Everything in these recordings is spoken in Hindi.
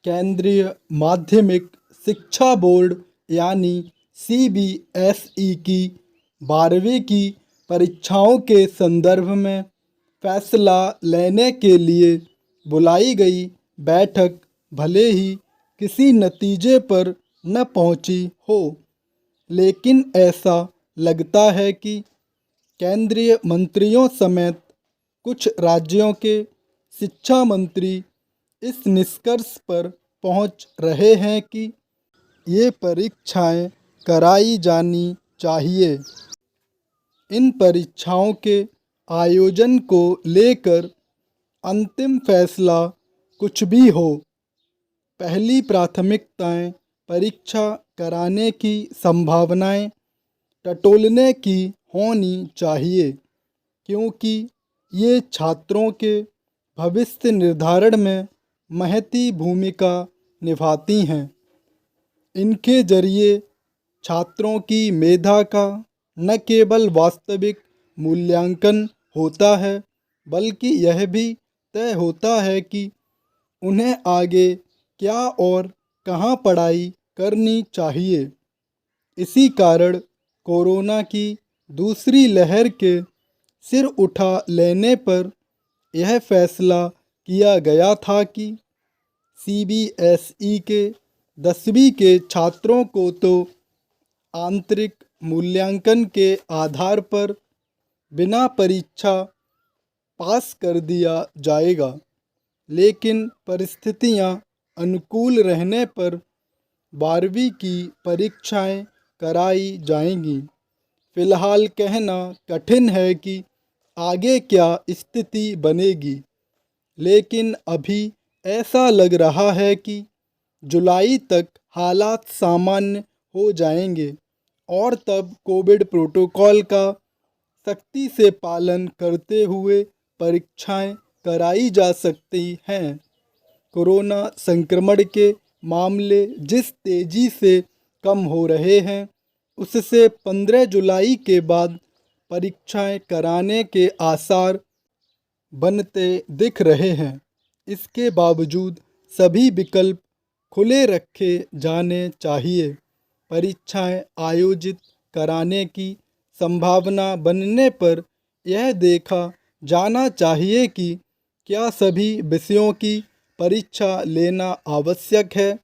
केंद्रीय माध्यमिक शिक्षा बोर्ड यानी सीबीएसई की 12वीं की परीक्षाओं के संदर्भ में फैसला लेने के लिए बुलाई गई बैठक भले ही किसी नतीजे पर न पहुंची हो, लेकिन ऐसा लगता है कि केंद्रीय मंत्रियों समेत कुछ राज्यों के शिक्षा मंत्री इस निष्कर्ष पर पहुंच रहे हैं कि ये परीक्षाएं कराई जानी चाहिए। इन परीक्षाओं के आयोजन को लेकर अंतिम फैसला कुछ भी हो, पहली प्राथमिकताएं परीक्षा कराने की संभावनाएं टटोलने की होनी चाहिए, क्योंकि ये छात्रों के भविष्य निर्धारण में महती भूमिका निभाती हैं। इनके जरिए छात्रों की मेधा का न केवल वास्तविक मूल्यांकन होता है, बल्कि यह भी तय होता है कि उन्हें आगे क्या और कहाँ पढ़ाई करनी चाहिए। इसी कारण कोरोना की दूसरी लहर के सिर उठा लेने पर यह फैसला किया गया था कि सीबीएसई के 10वीं के छात्रों को तो आंतरिक मूल्यांकन के आधार पर बिना परीक्षा पास कर दिया जाएगा, लेकिन परिस्थितियां अनुकूल रहने पर 12वीं की परीक्षाएं कराई जाएंगी। फिलहाल कहना कठिन है कि आगे क्या स्थिति बनेगी, लेकिन अभी ऐसा लग रहा है कि जुलाई तक हालात सामान्य हो जाएंगे और तब कोविड प्रोटोकॉल का सख्ती से पालन करते हुए परीक्षाएं कराई जा सकती हैं। कोरोना संक्रमण के मामले जिस तेज़ी से कम हो रहे हैं, उससे 15 जुलाई के बाद परीक्षाएं कराने के आसार बनते दिख रहे हैं। इसके बावजूद सभी विकल्प खुले रखे जाने चाहिए। परीक्षाएं आयोजित कराने की संभावना बनने पर यह देखा जाना चाहिए कि क्या सभी विषयों की परीक्षा लेना आवश्यक है।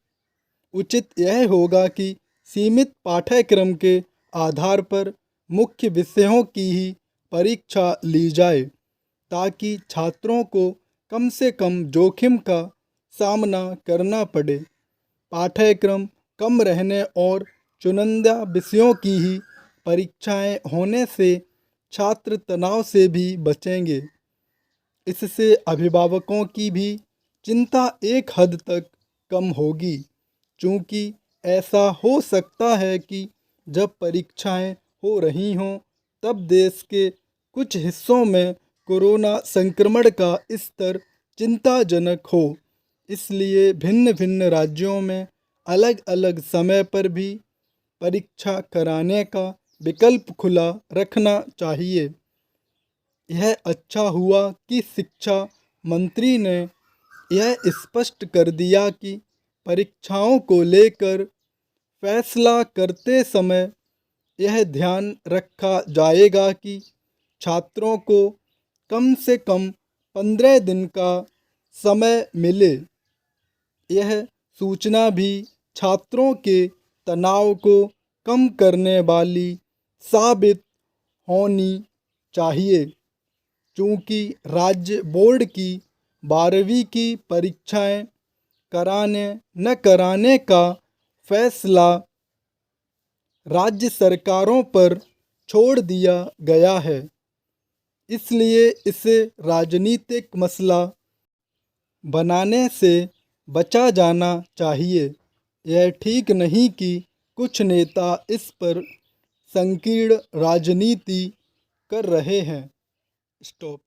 उचित यह होगा कि सीमित पाठ्यक्रम के आधार पर मुख्य विषयों की ही परीक्षा ली जाए, ताकि छात्रों को कम से कम जोखिम का सामना करना पड़े। पाठ्यक्रम कम रहने और चुनिंदा विषयों की ही परीक्षाएं होने से छात्र तनाव से भी बचेंगे। इससे अभिभावकों की भी चिंता एक हद तक कम होगी, चूँकि ऐसा हो सकता है कि जब परीक्षाएं हो रही हों, तब देश के कुछ हिस्सों में कोरोना संक्रमण का स्तर चिंताजनक हो। इसलिए भिन्न भिन्न राज्यों में अलग अलग समय पर भी परीक्षा कराने का विकल्प खुला रखना चाहिए। यह अच्छा हुआ कि शिक्षा मंत्री ने यह स्पष्ट कर दिया कि परीक्षाओं को लेकर फैसला करते समय यह ध्यान रखा जाएगा कि छात्रों को कम से कम 15 दिन का समय मिले। यह सूचना भी छात्रों के तनाव को कम करने वाली साबित होनी चाहिए, चूँकि राज्य बोर्ड की 12वीं की परीक्षाएं कराने न कराने का फैसला राज्य सरकारों पर छोड़ दिया गया है। इसलिए इसे राजनीतिक मसला बनाने से बचा जाना चाहिए। यह ठीक नहीं कि कुछ नेता इस पर संकीर्ण राजनीति कर रहे हैं। स्टॉप।